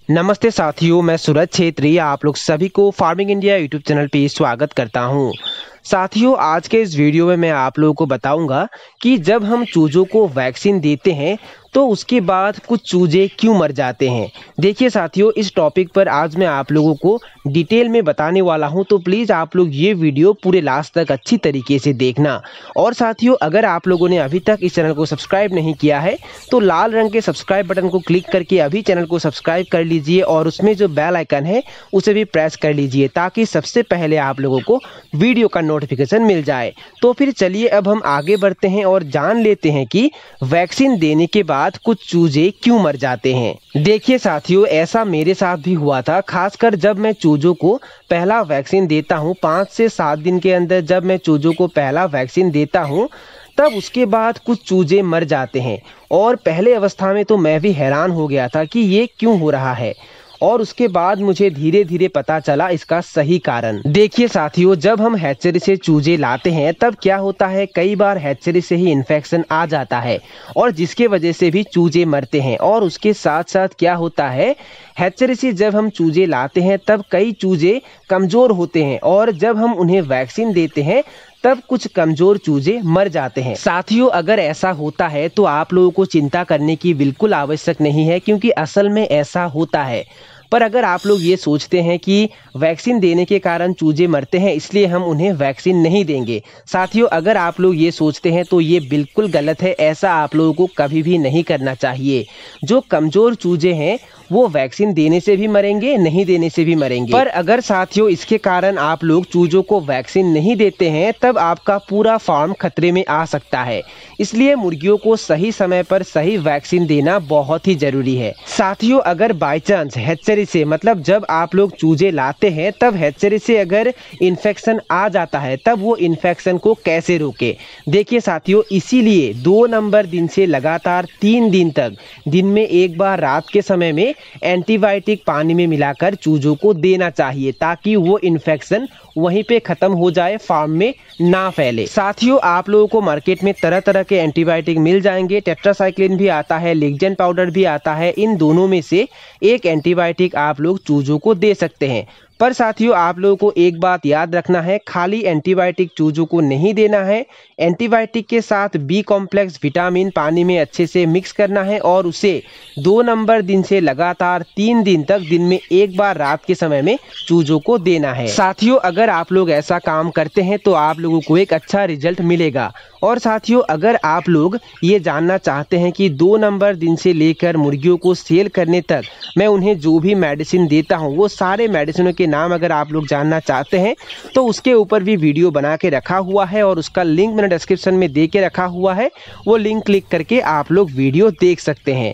नमस्ते साथियों, मैं सूरज छेत्री आप लोग सभी को फार्मिंग इंडिया यूट्यूब चैनल पे स्वागत करता हूं। साथियों, आज के इस वीडियो में मैं आप लोगों को बताऊंगा कि जब हम चूजों को वैक्सीन देते हैं तो उसके बाद कुछ चूजे क्यों मर जाते हैं। देखिए साथियों, इस टॉपिक पर आज मैं आप लोगों को डिटेल में बताने वाला हूं, तो प्लीज़ आप लोग ये वीडियो पूरे लास्ट तक अच्छी तरीके से देखना। और साथियों, अगर आप लोगों ने अभी तक इस चैनल को सब्सक्राइब नहीं किया है तो लाल रंग के सब्सक्राइब बटन को क्लिक करके अभी चैनल को सब्सक्राइब कर लीजिए और उसमें जो बेल आइकन है उसे भी प्रेस कर लीजिए ताकि सबसे पहले आप लोगों को वीडियो का नोटिफिकेशन मिल जाए। तो फिर चलिए अब हम आगे बढ़ते हैं और जान लेते हैं कि वैक्सीन देने के बाद कुछ चूजे क्यों मर जाते हैं। देखिए साथियों, ऐसा मेरे साथ भी हुआ था, खासकर जब मैं चूजों को पहला वैक्सीन देता हूं। 5 से 7 दिन के अंदर जब मैं चूजों को पहला वैक्सीन देता हूं तब उसके बाद कुछ चूजे मर जाते हैं। और पहले अवस्था में तो मैं भी हैरान हो गया था कि ये क्यों हो रहा है, और उसके बाद मुझे धीरे धीरे पता चला इसका सही कारण। देखिए साथियों, जब हम हैचरी से चूजे लाते हैं तब क्या होता है, कई बार हैचरी से ही इन्फेक्शन आ जाता है और जिसके वजह से भी चूजे मरते हैं। और उसके साथ साथ क्या होता है, हैचरी से जब हम चूजे लाते हैं तब कई चूजे कमजोर होते हैं और जब हम उन्हें वैक्सीन देते हैं तब कुछ कमजोर चूजे मर जाते हैं। साथियों, अगर ऐसा होता है तो आप लोगों को चिंता करने की बिल्कुल आवश्यक नहीं है, क्योंकि असल में ऐसा होता है। पर अगर आप लोग ये सोचते हैं कि वैक्सीन देने के कारण चूजे मरते हैं इसलिए हम उन्हें वैक्सीन नहीं देंगे, साथियों अगर आप लोग ये सोचते हैं तो ये बिल्कुल गलत है। ऐसा आप लोगों को कभी भी नहीं करना चाहिए। जो कमजोर चूजे हैं वो वैक्सीन देने से भी मरेंगे, नहीं देने से भी मरेंगे। पर अगर साथियों इसके कारण आप लोग चूजों को वैक्सीन नहीं देते हैं तब आपका पूरा फार्म खतरे में आ सकता है। इसलिए मुर्गियों को सही समय पर सही वैक्सीन देना बहुत ही जरूरी है। साथियों, अगर बाई चांस हैचरी से, मतलब जब आप लोग चूजे लाते हैं तब हैचरी से अगर इन्फेक्शन आ जाता है तब वो इन्फेक्शन को कैसे रोके। देखिए साथियों, इसीलिए 2 नंबर दिन से लगातार 3 दिन तक दिन में एक बार रात के समय में एंटीबायोटिक पानी में मिलाकर चूजों को देना चाहिए ताकि वो इन्फेक्शन वहीं पे खत्म हो जाए, फार्म में ना फैले। साथियों, आप लोगों को मार्केट में तरह तरह के एंटीबायोटिक मिल जाएंगे। टेट्रासाइक्लिन भी आता है, लेक्जेन पाउडर भी आता है। इन दोनों में से एक एंटीबायोटिक आप लोग चूजों को दे सकते हैं। पर साथियों, आप लोगों को एक बात याद रखना है, खाली एंटीबायोटिक चूजों को नहीं देना है। एंटीबायोटिक के साथ बी कॉम्प्लेक्स विटामिन पानी में अच्छे से मिक्स करना है और उसे 2 नंबर दिन से लगातार 3 दिन तक दिन में एक बार रात के समय में चूजों को देना है। साथियों, अगर आप लोग ऐसा काम करते हैं तो आप लोगों को एक अच्छा रिजल्ट मिलेगा। और साथियों, अगर आप लोग ये जानना चाहते हैं कि 2 नंबर दिन से लेकर मुर्गियों को सेल करने तक मैं उन्हें जो भी मेडिसिन देता हूँ वो सारे मेडिसिनों के नाम अगर आप लोग जानना चाहते हैं तो उसके ऊपर भी वीडियो बना के रखा हुआ है और उसका लिंक मैंने डिस्क्रिप्शन में दे के रखा हुआ है। वो लिंक क्लिक करके आप लोग वीडियो देख सकते हैं।